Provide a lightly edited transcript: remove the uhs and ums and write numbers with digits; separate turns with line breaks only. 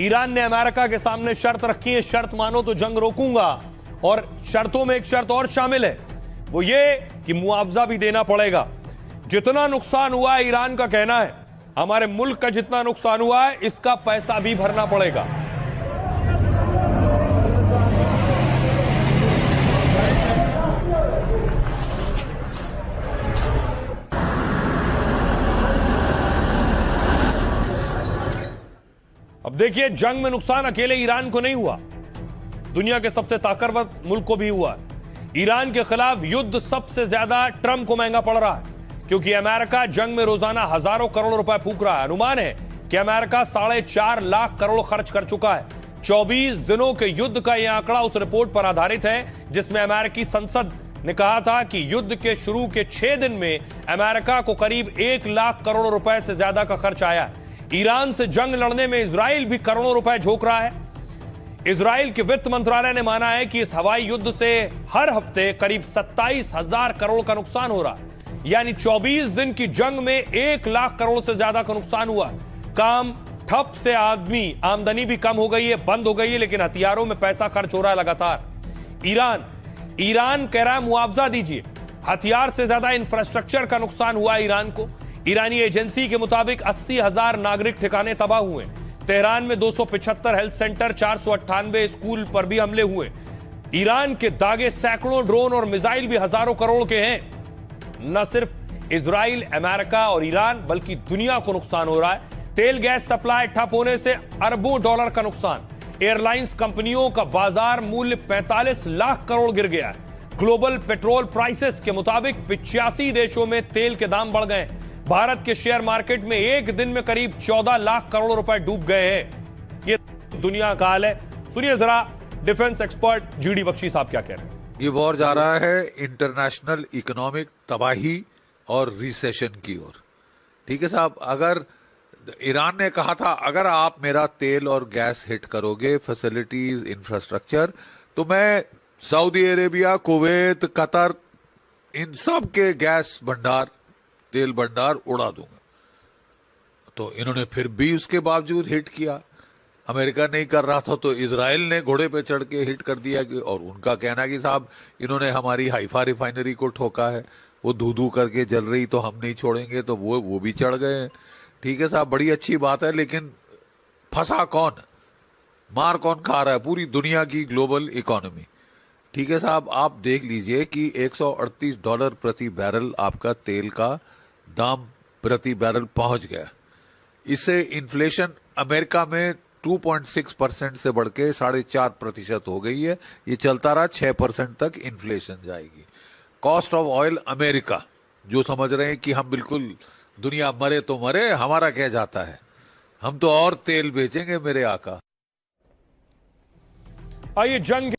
Iran ने America के सामने शर्त रखी है, शर्त मानो तो जंग रोकूंगा, और शर्तों में एक शर्त और शामिल है, वो ये कि मुआवजा भी देना पड़ेगा। जितना नुकसान हुआ है, ईरान का कहना है, हमारे मुल्क का जितना नुकसान हुआ है इसका पैसा भी भरना पड़ेगा। अब देखिए, जंग में नुकसान अकेले ईरान को नहीं हुआ, दुनिया के सबसे ताकतवर मुल्क को भी हुआ है। ईरान के खिलाफ युद्ध सबसे ज्यादा ट्रंप को महंगा पड़ रहा है, क्योंकि अमेरिका जंग में रोजाना हजारों करोड़ रुपए फूंक रहा है। अनुमान है कि अमेरिका 4.5 लाख करोड़ खर्च कर चुका है। 24 दिनों के युद्ध का यह आंकड़ा उस रिपोर्ट पर आधारित है जिसमें अमेरिकी संसद ने कहा था कि युद्ध के शुरू के 6 दिन में अमेरिका को करीब 1 लाख करोड़ रुपए से ज्यादा का खर्च आया है। ईरान से जंग लड़ने में इजराइल भी करोड़ों रुपए झोंक रहा है। इजराइल के वित्त मंत्रालय ने माना है कि इस हवाई युद्ध से हर हफ्ते करीब 27,000 करोड़ का नुकसान हो रहा है, यानी 24 दिन की जंग में 1 लाख करोड़ से ज्यादा का नुकसान हुआ। काम ठप से आमदनी भी कम हो गई है, बंद हो गई है, लेकिन हथियारों में पैसा खर्च हो रहा है लगातार। ईरान कह रहा है मुआवजा दीजिए। हथियार से ज्यादा इंफ्रास्ट्रक्चर का नुकसान हुआ ईरान को। ईरानी एजेंसी के मुताबिक 80,000 नागरिक ठिकाने तबाह हुए। तेहरान में 275 हेल्थ सेंटर, 498 स्कूल पर भी हमले हुए। ईरान के दागे सैकड़ों ड्रोन और मिसाइल भी हजारों करोड़ के हैं। न सिर्फ इजराइल, अमेरिका और ईरान, बल्कि दुनिया को नुकसान हो रहा है। तेल गैस सप्लाई ठप होने से अरबों डॉलर का नुकसान। एयरलाइंस कंपनियों का बाजार मूल्य 45 लाख करोड़ गिर गया है। ग्लोबल पेट्रोल प्राइसेस के मुताबिक 85 देशों में तेल के दाम बढ़ गए। भारत के शेयर मार्केट में एक दिन में करीब 14 लाख करोड़ रुपए डूब गए हैं। ये दुनिया का हाल है। सुनिए जरा डिफेंस एक्सपर्ट जीडी बख्शी साहब क्या कह रहे हैं।
ये वॉर जा रहा है इंटरनेशनल इकोनॉमिक तबाही और रिसेशन की ओर। ठीक है साहब, अगर ईरान ने कहा था अगर आप मेरा तेल और गैस हिट करोगे, फैसिलिटीज, इंफ्रास्ट्रक्चर, तो मैं सऊदी अरेबिया, कुवैत, कतर, इन सब के गैस भंडार, तेल भंडार उड़ा दूंगा। तो इन्होंने फिर भी उसके बावजूद हिट किया। अमेरिका नहीं कर रहा था तो इजराइल ने घोड़े पे चढ़ के हिट कर दिया। और उनका कहना कि साहब इन्होंने हमारी हाइफा रिफाइनरी को ठोका है, वो धू धू करके जल रही तो हम नहीं छोड़ेंगे, तो वो भी चढ़ गए। ठीक है साहब, बड़ी अच्छी बात है, लेकिन फंसा कौन, मार कौन खा रहा है? पूरी दुनिया की ग्लोबल इकोनॉमी। ठीक है साहब, आप देख लीजिए कि $138 प्रति बैरल आपका तेल का दाम प्रति बैरल पहुंच गया। इससे इन्फ्लेशन अमेरिका में 2.6% से बढ़ के 4.5% हो गई है। ये चलता रहा 6% तक इन्फ्लेशन जाएगी। कॉस्ट ऑफ ऑयल अमेरिका, जो समझ रहे हैं कि हम बिल्कुल दुनिया मरे तो मरे, हमारा क्या जाता है, हम तो और तेल बेचेंगे मेरे आका।
आइए जंग